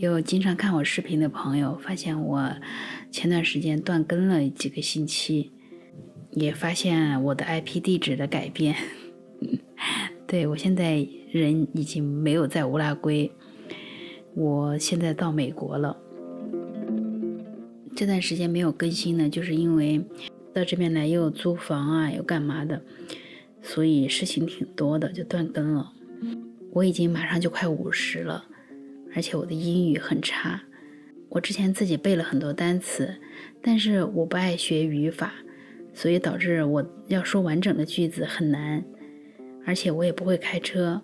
有经常看我视频的朋友发现我前段时间断更了几个星期，也发现我的 IP 地址的改变。对，我现在人已经没有在乌拉圭，我现在到美国了。这段时间没有更新呢，就是因为到这边来又租房啊，又干嘛的，所以事情挺多的，就断更了。我已经马上就快50了，而且我的英语很差。我之前自己背了很多单词，但是我不爱学语法，所以导致我要说完整的句子很难，而且我也不会开车。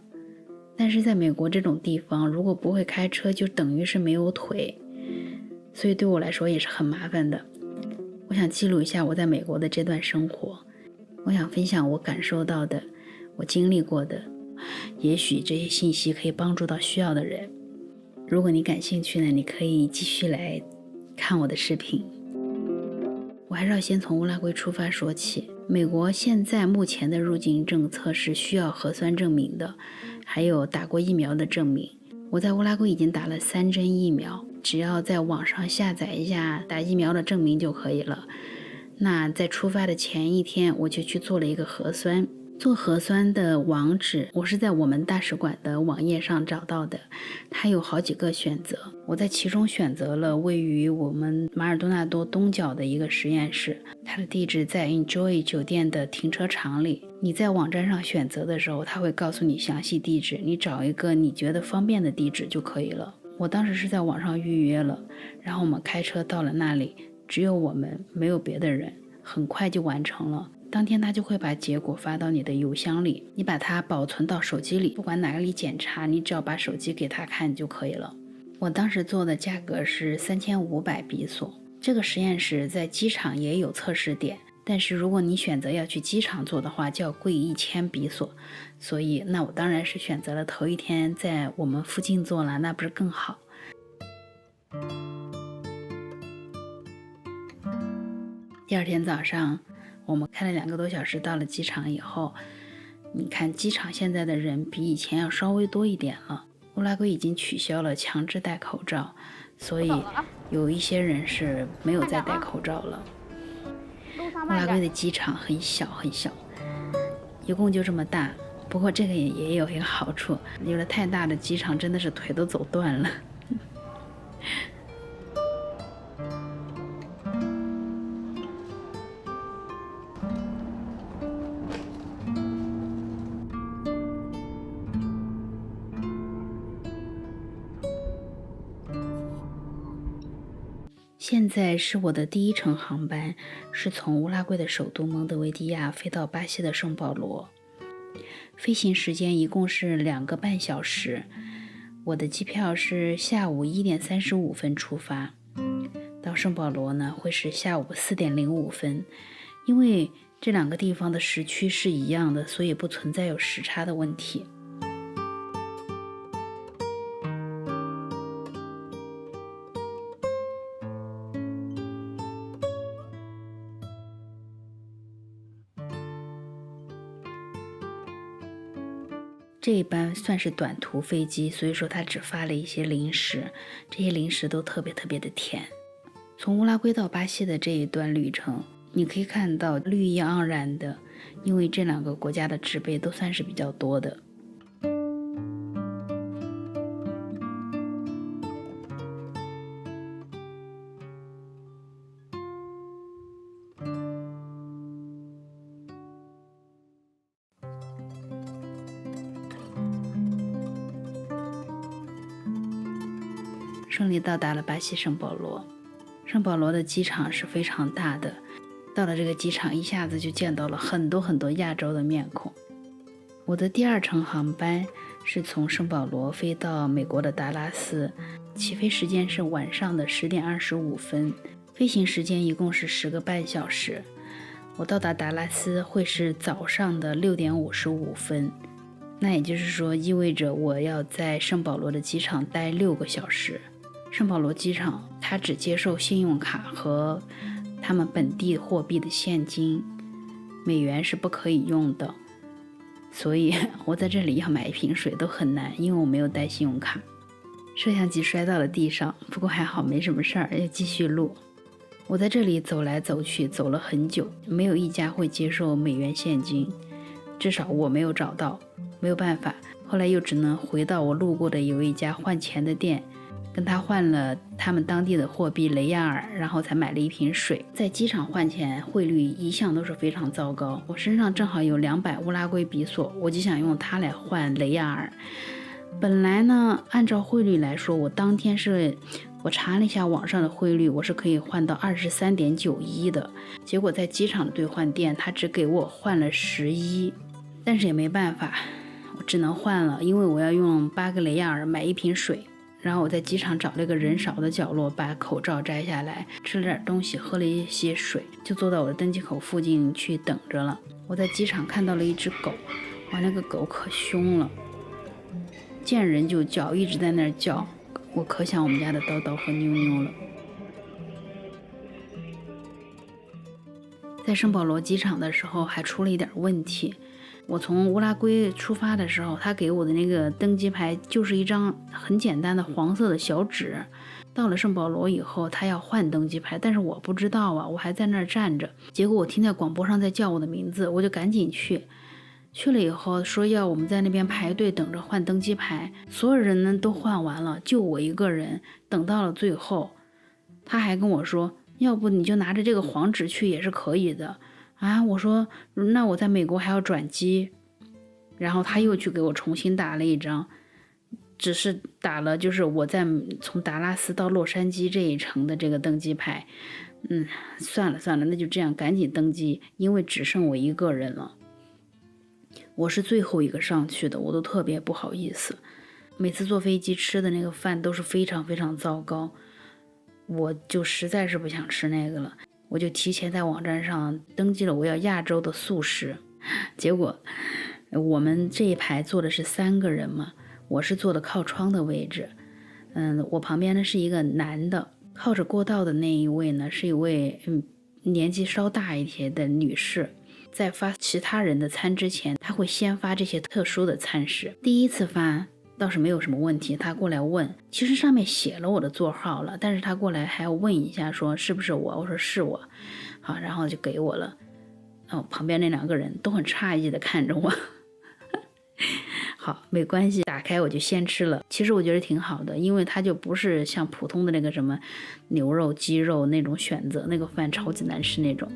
但是在美国这种地方，如果不会开车，就等于是没有腿，所以对我来说也是很麻烦的。我想记录一下我在美国的这段生活，我想分享我感受到的，我经历过的，也许这些信息可以帮助到需要的人。如果你感兴趣呢，你可以继续来看我的视频。我还是要先从乌拉圭出发说起。美国现在目前的入境政策是需要核酸证明的，还有打过疫苗的证明。我在乌拉圭已经打了3针疫苗，只要在网上下载一下打疫苗的证明就可以了。那在出发的前一天，我就去做了一个核酸。做核酸的网址我是在我们大使馆的网页上找到的，它有好几个选择，我在其中选择了位于我们马尔多纳多东角的一个实验室，它的地址在 Enjoy 酒店的停车场里。你在网站上选择的时候，它会告诉你详细地址，你找一个你觉得方便的地址就可以了。我当时是在网上预约了，然后我们开车到了那里，只有我们，没有别的人，很快就完成了。当天他就会把结果发到你的邮箱里，你把它保存到手机里，不管哪里检查，你只要把手机给他看就可以了。我当时做的价格是3500比索。这个实验室在机场也有测试点，但是如果你选择要去机场做的话，就要贵1000比索。所以那我当然是选择了头一天在我们附近做了，那不是更好。第二天早上我们开了2个多小时到了机场以后，你看机场现在的人比以前要稍微多一点了。乌拉圭已经取消了强制戴口罩，所以有一些人是没有再戴口罩了。乌拉圭的机场很小很小，一共就这么大，不过这个也有一个好处，有了太大的机场真的是腿都走断了。现在是我的第1程航班，是从乌拉圭的首都蒙德维迪亚飞到巴西的圣保罗，飞行时间一共是2个半小时。我的机票是下午1点35分出发，到圣保罗呢会是下午4点05分。因为这2个地方的时区是一样的，所以不存在有时差的问题。这一班算是短途飞机，所以说他只发了一些零食，这些零食都特别的甜。从乌拉圭到巴西的这一段旅程，你可以看到绿意盎然的，因为这2个国家的植被都算是比较多的。顺利到达了巴西圣保罗。圣保罗的机场是非常大的，到了这个机场一下子就见到了很多亚洲的面孔。我的第2程航班是从圣保罗飞到美国的达拉斯，起飞时间是晚上的10点25分，飞行时间一共是10个半小时。我到达达拉斯会是早上的6点55分，那也就是说意味着我要在圣保罗的机场待6个小时。圣保罗机场它只接受信用卡和他们本地货币的现金，美元是不可以用的，所以我在这里要买一瓶水都很难，因为我没有带信用卡。摄像机摔到了地上，不过还好没什么事儿，要继续录。我在这里走来走去，走了很久，没有一家会接受美元现金，至少我没有找到，没有办法。后来又只能回到我路过的有一家换钱的店，跟他换了他们当地的货币雷亚尔，然后才买了一瓶水。在机场换钱，汇率一向都是非常糟糕。我身上正好有200乌拉圭比索，我就想用它来换雷亚尔。本来呢，按照汇率来说，我查了一下网上的汇率，我是可以换到23.91的。结果在机场的兑换店，他只给我换了11，但是也没办法，我只能换了，因为我要用8个雷亚尔买一瓶水。然后我在机场找了一个人少的角落，把口罩摘下来，吃了点东西，喝了一些水，就坐到我的登机口附近去等着了。我在机场看到了一只狗，哇，那个狗可凶了，见人就叫，一直在那儿叫，我可想我们家的叨叨和妞妞了。在圣保罗机场的时候还出了一点问题，我从乌拉圭出发的时候，他给我的那个登机牌就是一张很简单的黄色的小纸。到了圣保罗以后，他要换登机牌，但是我不知道啊，我还在那儿站着。结果我听在广播上在叫我的名字，我就赶紧去了以后说要我们在那边排队等着换登机牌。所有人呢都换完了，就我一个人等到了最后。他还跟我说，要不你就拿着这个黄纸去也是可以的啊。我说那我在美国还要转机，然后他又去给我重新打了一张，只是打了就是我在从达拉斯到洛杉矶这一程的这个登机牌。算了，那就这样赶紧登机，因为只剩我一个人了。我是最后一个上去的，我都特别不好意思。每次坐飞机吃的那个饭都是非常非常糟糕，我就实在是不想吃那个了，我就提前在网站上登记了我要亚洲的素食。结果我们这一排坐的是3个人嘛，我是坐的靠窗的位置。我旁边呢是一个男的，靠着过道的那一位呢是一位年纪稍大一些的女士。在发其他人的餐之前，他会先发这些特殊的餐食。第一次发倒是没有什么问题，他过来问，其实上面写了我的座号了，但是他过来还要问一下说是不是我，我说是我，好，然后就给我了。旁边那2个人都很诧异的看着我。好，没关系，打开我就先吃了。其实我觉得挺好的，因为它就不是像普通的那个什么牛肉鸡肉那种选择，那个饭超级难吃那种。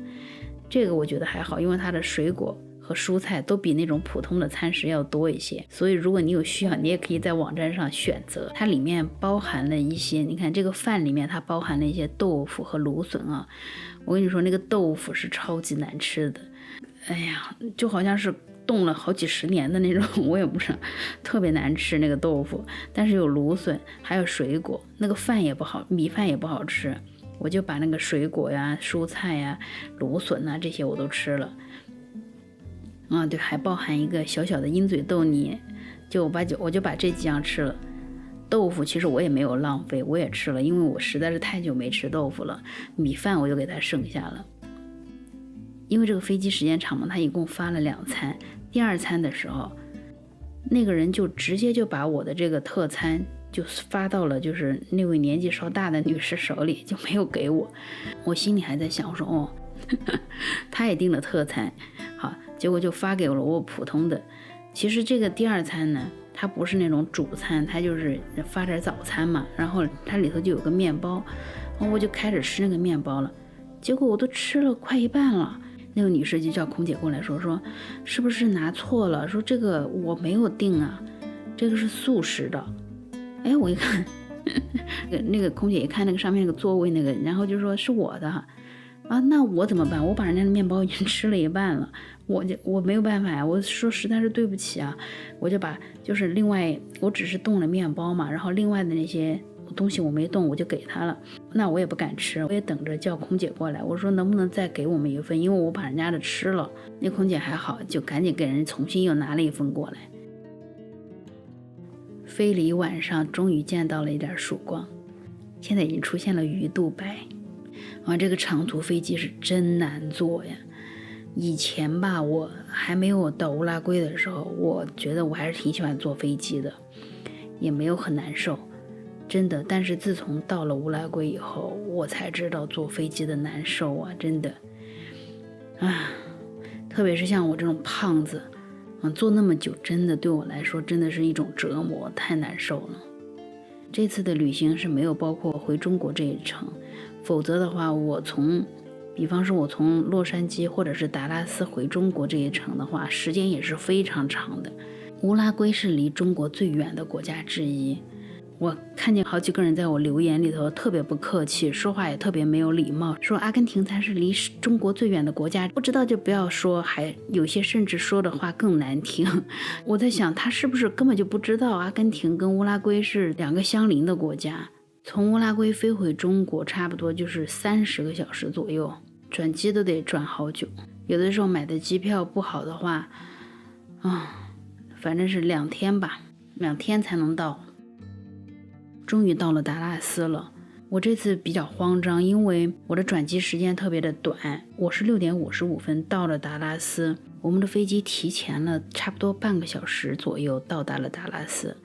这个我觉得还好，因为它的水果和蔬菜都比那种普通的餐食要多一些，所以如果你有需要，你也可以在网站上选择。它里面包含了一些，你看这个饭里面它包含了一些豆腐和芦笋啊。我跟你说，那个豆腐是超级难吃的，哎呀，就好像是冻了好几十年的那种，我也不知道，特别难吃那个豆腐。但是有芦笋，还有水果，那个饭也不好，米饭也不好吃。我就把那个水果呀、蔬菜呀、芦笋啊这些我都吃了。对，还包含一个小小的鹰嘴豆泥，我就把这几样吃了。豆腐其实我也没有浪费，我也吃了，因为我实在是太久没吃豆腐了。米饭我就给它剩下了，因为这个飞机时间长嘛，他一共发了2餐。第2餐的时候，那个人就直接就把我的这个特餐就发到了就是那位年纪稍大的女士手里，就没有给我。我心里还在想，我说他也订了特餐，好，结果就发给了我普通的。其实这个第2餐呢，它不是那种主餐，它就是发点早餐嘛，然后它里头就有个面包，我就开始吃那个面包了。结果我都吃了快一半了，那个女士就叫空姐过来说是不是拿错了，说这个我没有订啊，这个是素食的。我一看那个空姐一看那个上面那个座位那个，然后就说是我的啊，那我怎么办？我把人家的面包已经吃了一半了，我没有办法呀，我说实在是对不起啊，我就把就是另外我只是动了面包嘛，然后另外的那些东西我没动，我就给他了。那我也不敢吃，我也等着叫空姐过来，我说能不能再给我们一份，因为我把人家的吃了。那空姐还好，就赶紧给人重新又拿了一份过来。飞了一晚上，终于见到了一点曙光，现在已经出现了鱼肚白。这个长途飞机是真难坐呀。以前吧，我还没有到乌拉圭的时候，我觉得我还是挺喜欢坐飞机的，也没有很难受。真的。但是自从到了乌拉圭以后，我才知道坐飞机的难受啊，真的啊，特别是像我这种胖子，坐那么久，真的对我来说真的是一种折磨，太难受了。这次的旅行是没有包括回中国这一程，否则的话，比方说我从洛杉矶或者是达拉斯回中国这一程的话，时间也是非常长的。乌拉圭是离中国最远的国家之一，我看见好几个人在我留言里头特别不客气，说话也特别没有礼貌，说阿根廷才是离中国最远的国家，不知道就不要说，还有些甚至说的话更难听。我在想他是不是根本就不知道阿根廷跟乌拉圭是两个相邻的国家，从乌拉圭飞回中国差不多就是30个小时左右，转机都得转好久，有的时候买的机票不好的话反正是2天吧，2天才能到。终于到了达拉斯了，我这次比较慌张，因为我的转机时间特别的短，我是6点55分到了达拉斯，我们的飞机提前了差不多半个小时左右到达了达拉斯，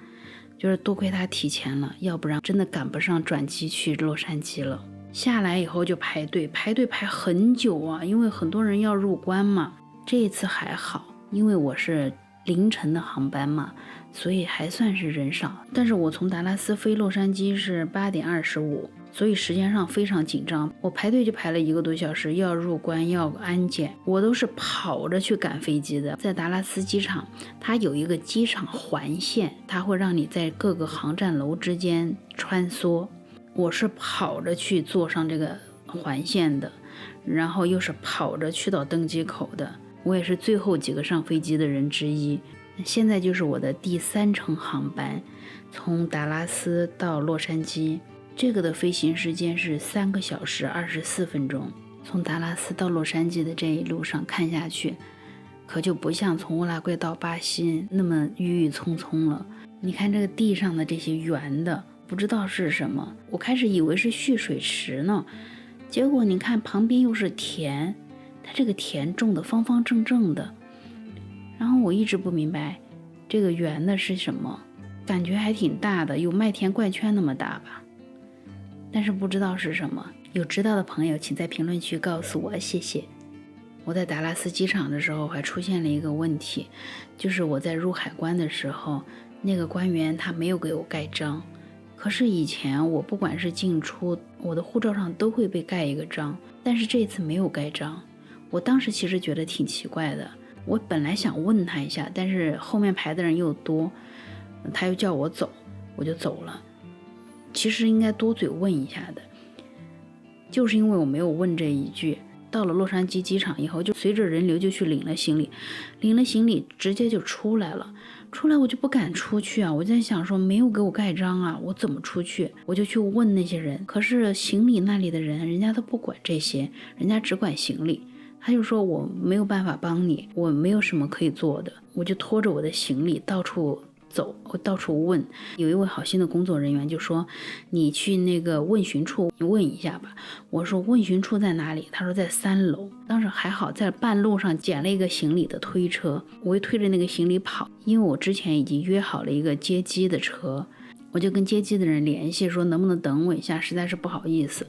就是多亏他提前了，要不然真的赶不上转机去洛杉矶了。下来以后就排队排很久啊，因为很多人要入关嘛。这一次还好，因为我是凌晨的航班嘛，所以还算是人少。但是我从达拉斯飞洛杉矶是8点25，所以时间上非常紧张，我排队就排了1个多小时，要入关要安检，我都是跑着去赶飞机的。在达拉斯机场，它有一个机场环线，它会让你在各个航站楼之间穿梭，我是跑着去坐上这个环线的，然后又是跑着去到登机口的，我也是最后几个上飞机的人之一。现在就是我的第3程航班，从达拉斯到洛杉矶，这个的飞行时间是3个小时24分钟。从达拉斯到洛杉矶的这一路上看下去，可就不像从乌拉圭到巴西那么郁郁葱葱了。你看这个地上的这些圆的，不知道是什么，我开始以为是蓄水池呢，结果你看旁边又是田，它这个田种的方方正正的，然后我一直不明白这个圆的是什么，感觉还挺大的，有麦田怪圈那么大吧，但是不知道是什么。有知道的朋友请在评论区告诉我，谢谢。我在达拉斯机场的时候还出现了一个问题，就是我在入海关的时候，那个官员他没有给我盖章，可是以前我不管是进出，我的护照上都会被盖一个章，但是这次没有盖章。我当时其实觉得挺奇怪的，我本来想问他一下，但是后面排的人又多，他又叫我走，我就走了。其实应该多嘴问一下的，就是因为我没有问这一句，到了洛杉矶机场以后，就随着人流就去领了行李，直接就出来了。出来我就不敢出去啊，我在想说没有给我盖章啊，我怎么出去？我就去问那些人，可是行李那里的人家都不管这些，人家只管行李。他就说我没有办法帮你，我没有什么可以做的。我就拖着我的行李到处走，我到处问。有一位好心的工作人员就说你去那个问询处问一下吧。我说问询处在哪里？他说在3楼。当时还好在半路上捡了一个行李的推车，我就推着那个行李跑，因为我之前已经约好了一个接机的车，我就跟接机的人联系说能不能等我一下，实在是不好意思。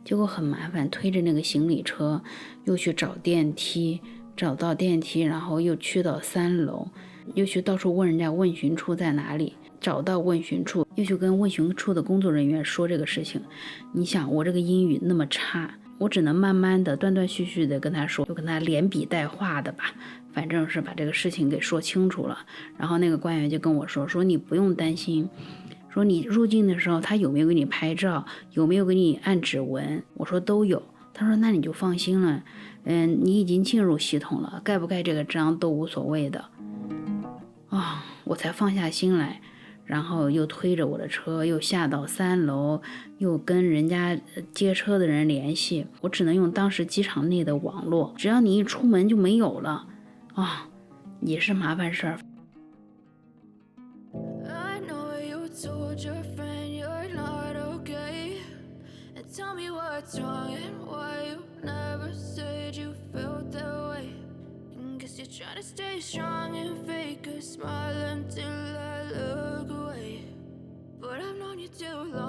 结果很麻烦，推着那个行李车又去找电梯，找到电梯，然后又去到3楼，又去到处问人家问询处在哪里，找到问询处，又去跟问询处的工作人员说这个事情。你想我这个英语那么差，我只能慢慢的断断续续的跟他说，就跟他连笔带画的吧，反正是把这个事情给说清楚了。然后那个官员就跟我说你不用担心，说你入境的时候他有没有给你拍照，有没有给你按指纹，我说都有。他说那你就放心了，你已经进入系统了，盖不盖这个章都无所谓的。我才放下心来，然后又推着我的车又下到3楼，又跟人家接车的人联系，我只能用当时机场内的网络，只要你一出门就没有了也是麻烦事儿。Try to stay strong and fake a smile until I look away, but I've known you too long.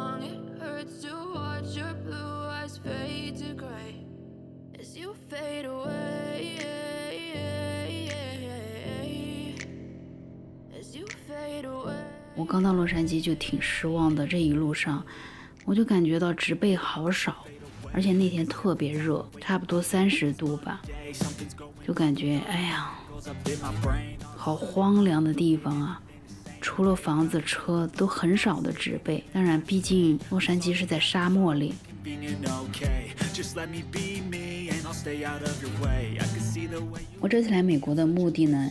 我刚到洛杉矶就挺失望的，这一路上我就感觉到植被好少，而且那天特别热，差不多30度吧，就感觉哎呀，好荒凉的地方啊，除了房子车都很少的植被。当然毕竟洛杉矶是在沙漠里。我这次来美国的目的呢，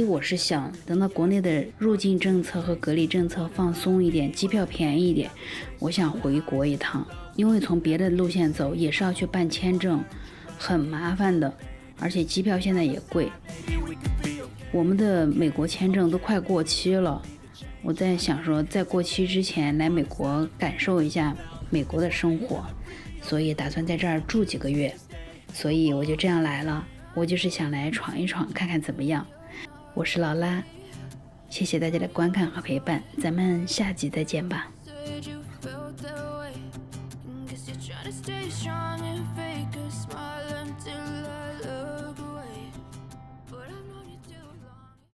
我是想等到国内的入境政策和隔离政策放松一点，机票便宜一点，我想回国一趟，因为从别的路线走也是要去办签证，很麻烦的，而且机票现在也贵。我们的美国签证都快过期了，我在想说在过期之前来美国感受一下美国的生活，所以打算在这儿住几个月，所以我就这样来了。我就是想来闯一闯，看看怎么样。我是劳拉，谢谢大家的观看和陪伴，咱们下集再见吧。Said you felt that way. Guess you're trying to stay strong and fake a smile until I look away.